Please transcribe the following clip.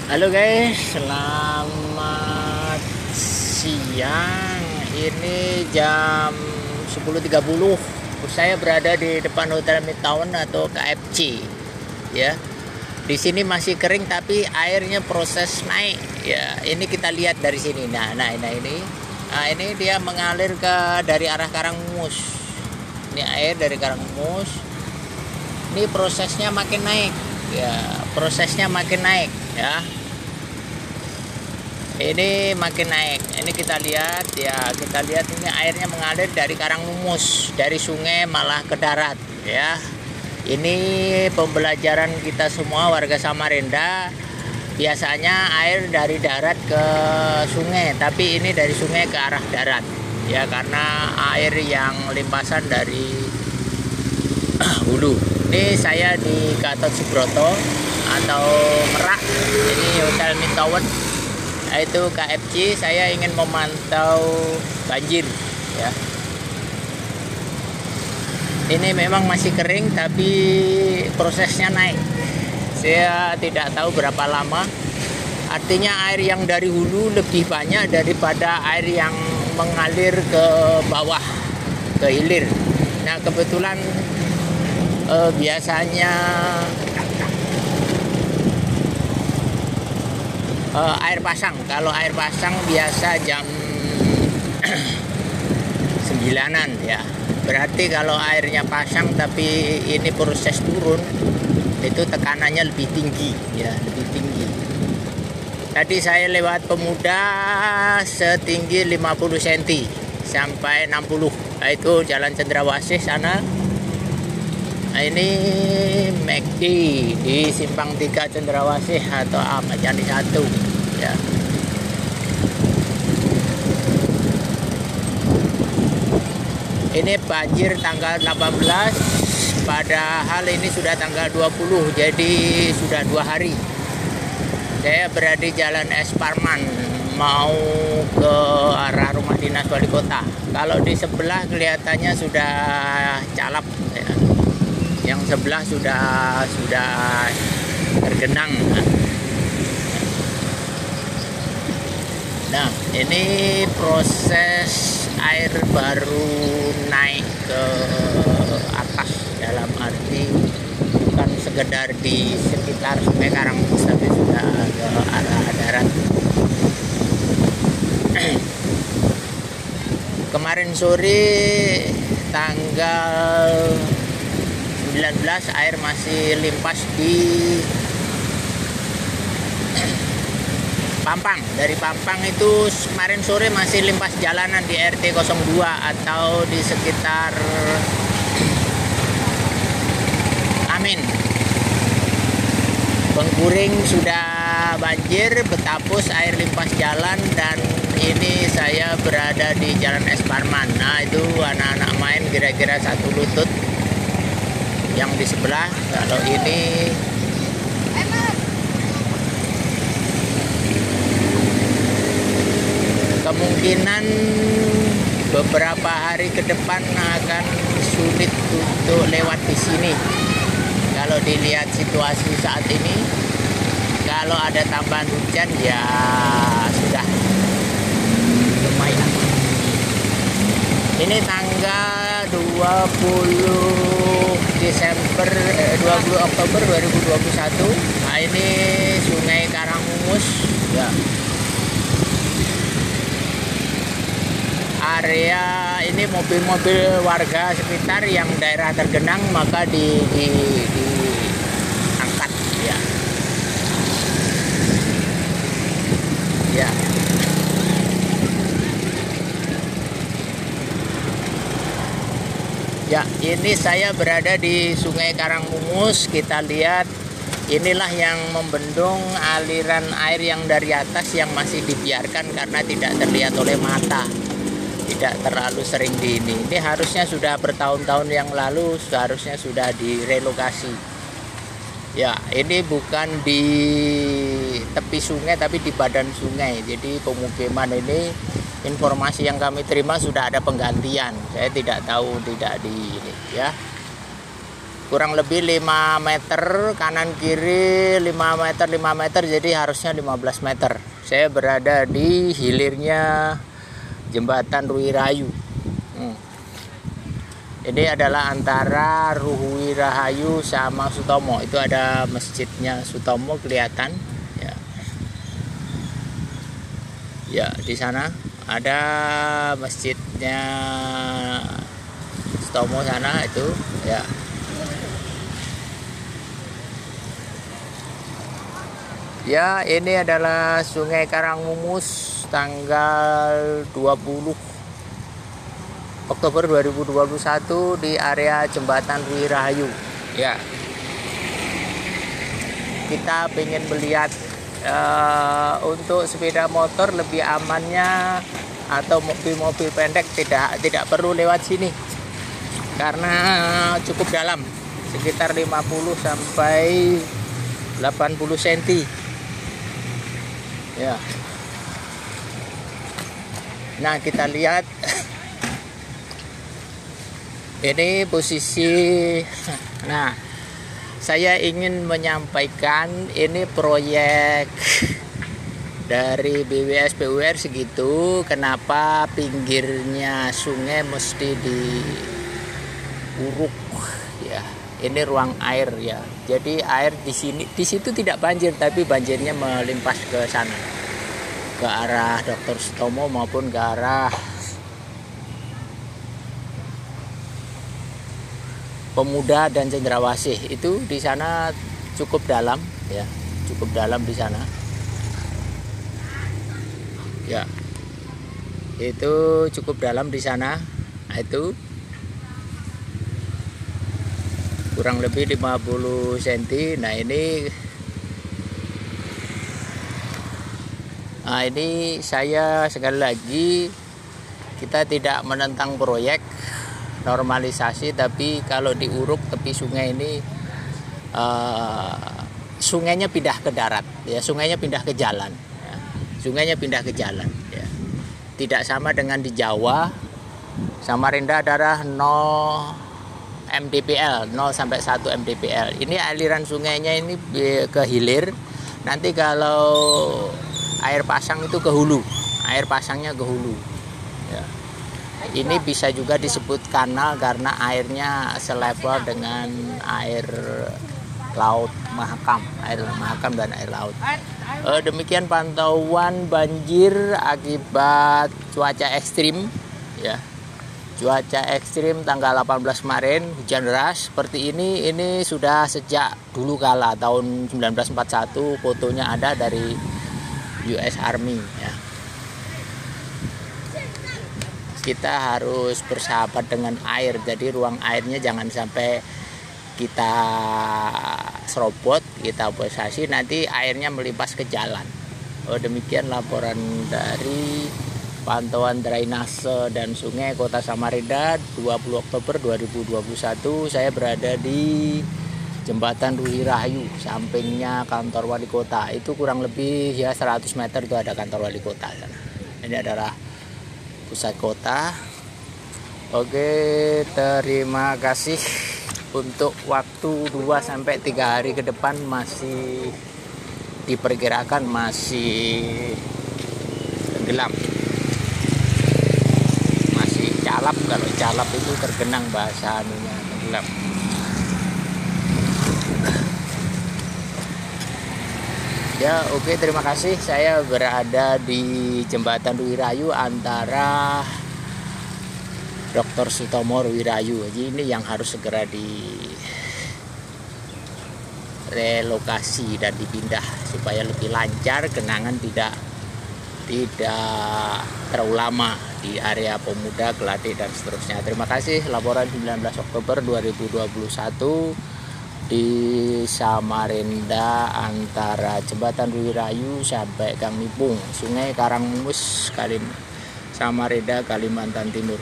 Halo guys, selamat siang. Ini jam 10.30. Saya berada di depan Hotel Midtown atau KFC. Ya. Di sini masih kering tapi airnya proses naik. Ya, ini kita lihat dari sini. Nah ini. Nah, ini dia mengalir dari arah Karangmus. Ini air dari Karangmus. Ini prosesnya makin naik. Ya, prosesnya makin naik ya. Ini makin naik. Ini kita lihat ya, kita lihat ini airnya mengalir dari Karangmus, dari sungai malah ke darat ya. Ini pembelajaran kita semua warga Samarinda. Biasanya air dari darat ke sungai, tapi ini dari sungai ke arah darat ya, karena air yang limpasan dari hulu. Ini saya di Gatot Subroto atau Merak. Ini Hotel Midtown, yaitu KFC. Saya ingin memantau banjir ya. Ini memang masih kering tapi prosesnya naik. Saya tidak tahu berapa lama. Artinya air yang dari hulu lebih banyak daripada air yang mengalir ke bawah, ke hilir. Nah kebetulan biasanya air pasang. Kalau air pasang biasa jam 9-an ya. Berarti kalau airnya pasang tapi ini proses turun, itu tekanannya lebih tinggi ya, lebih tinggi. Tadi saya lewat Pemuda setinggi 50 cm sampai 60. Nah, itu Jalan Cendrawasih sana. Nah, ini McD di Simpang 3 Cendrawasih atau Ahmad Yani 1 ya. Ini banjir tanggal 18, padahal ini sudah tanggal 20, jadi sudah 2 hari. Saya berada di Jalan S. Parman, mau ke arah rumah dinas wali kota. Kalau di sebelah kelihatannya sudah calap ya. Yang sebelah sudah tergenang. Nah, ini proses air baru naik ke atas, dalam arti bukan sekedar di sekitar Sungai Karangmus tapi sudah ke arah darat. Kemarin sore tanggal 19 air masih limpas di Pampang. Dari Pampang itu kemarin sore masih limpas jalanan di RT 02 atau di sekitar Amin. Bengkuring sudah banjir, Betapus air limpas jalan, dan ini saya berada di Jalan S. Parman. Nah itu anak-anak main kira-kira 1 lutut yang di sebelah. Kalau ini kemungkinan beberapa hari ke depan akan sulit untuk lewat di sini. Kalau dilihat situasi saat ini, kalau ada tambahan hujan ya sudah lumayan. Ini tanggal 20 Oktober 2021. Nah, ini Sungai Karangmus ya. Area ini mobil-mobil warga sekitar yang daerah tergenang maka diangkat ya. Ya. Ya, ini saya berada di Sungai Karangmus. Kita lihat inilah yang membendung aliran air yang dari atas yang masih dibiarkan karena tidak terlihat oleh mata. Tidak terlalu sering di ini. Ini harusnya sudah bertahun-tahun yang lalu seharusnya sudah direlokasi. Ya, ini bukan di tepi sungai tapi di badan sungai. Jadi pemukiman ini, informasi yang kami terima sudah ada penggantian. Saya tidak tahu, tidak di ini ya. kurang lebih 5 meter, kanan kiri 5 meter 5 meter, jadi harusnya 15 meter. Saya berada di hilirnya jembatan Ruwi Rahayu. Ini adalah antara Ruwi Rahayu sama Sutomo. Itu ada masjidnya Sutomo kelihatan ya. Ya, di sana ada masjidnya Sutomo sana itu ya. Ya, ini adalah Sungai Karangmumus tanggal 20 Oktober 2021 di area jembatan Ruwi Rahayu. Ya, kita ingin melihat untuk sepeda motor lebih amannya atau mobil-mobil pendek tidak perlu lewat sini karena cukup dalam, sekitar 50 sampai 80 cm. Ya. Nah, kita lihat ini posisi. Nah, saya ingin menyampaikan ini proyek dari BWS PUR segitu. Kenapa pinggirnya sungai mesti diuruk ya? Ini ruang air ya. Jadi air di situ tidak banjir, tapi banjirnya melimpas ke sana, ke arah Dr. Sutomo maupun ke arah Pemuda dan Cendrawasih. Itu di sana cukup dalam ya, cukup dalam di sana. Ya, itu cukup dalam di sana. Nah, itu kurang lebih 50 cm. Nah, ini saya sekali lagi, kita tidak menentang proyek normalisasi, tapi kalau diuruk tepi sungai ini sungainya pindah ke darat ya, sungainya pindah ke jalan ya. Sungainya pindah ke jalan ya. Tidak sama dengan di Jawa. Samarinda adalah 0 mdpl, 0 sampai 1 mdpl. Ini aliran sungainya ini ke hilir. Nanti kalau air pasang itu ke hulu, air pasangnya ke hulu ya. Ini bisa juga disebut kanal karena airnya selevel dengan air laut Mahakam, air Mahakam dan air laut. Demikian pantauan banjir akibat cuaca ekstrim ya. Cuaca ekstrim tanggal 18 kemarin, hujan deras seperti ini sudah sejak dulu kala tahun 1941. Fotonya ada dari US Army ya. Kita harus bersahabat dengan air, jadi ruang airnya jangan sampai kita serobot, kita posasi, nanti airnya melimpas ke jalan. Demikian laporan dari pantauan drainase dan sungai Kota Samarinda 20 Oktober 2021. Saya berada di jembatan Ruwi Rahayu, sampingnya kantor wali kota. Itu kurang lebih ya 100 meter itu ada kantor wali kota sana. Ini adalah pusat kota. Oke, terima kasih. Untuk waktu 2 sampai 3 hari ke depan masih diperkirakan masih tenggelam. Calap, kalau calap itu tergenang bahasa anunya, tenggelam. Ya, oke, terima kasih. Saya berada di jembatan Ruwi Rahayu antara Dr. Sutomo Ruwi Rahayu. Jadi ini yang harus segera direlokasi dan dipindah supaya lebih lancar, genangan tidak terlalu lama di area Pemuda, Gelatik dan seterusnya. Terima kasih. Laporan 19 Oktober 2021 di Samarinda antara jembatan Ruwi Rahayu sampai Gang Nipung, Sungai Karangmumus, Samarinda, Kalimantan Timur.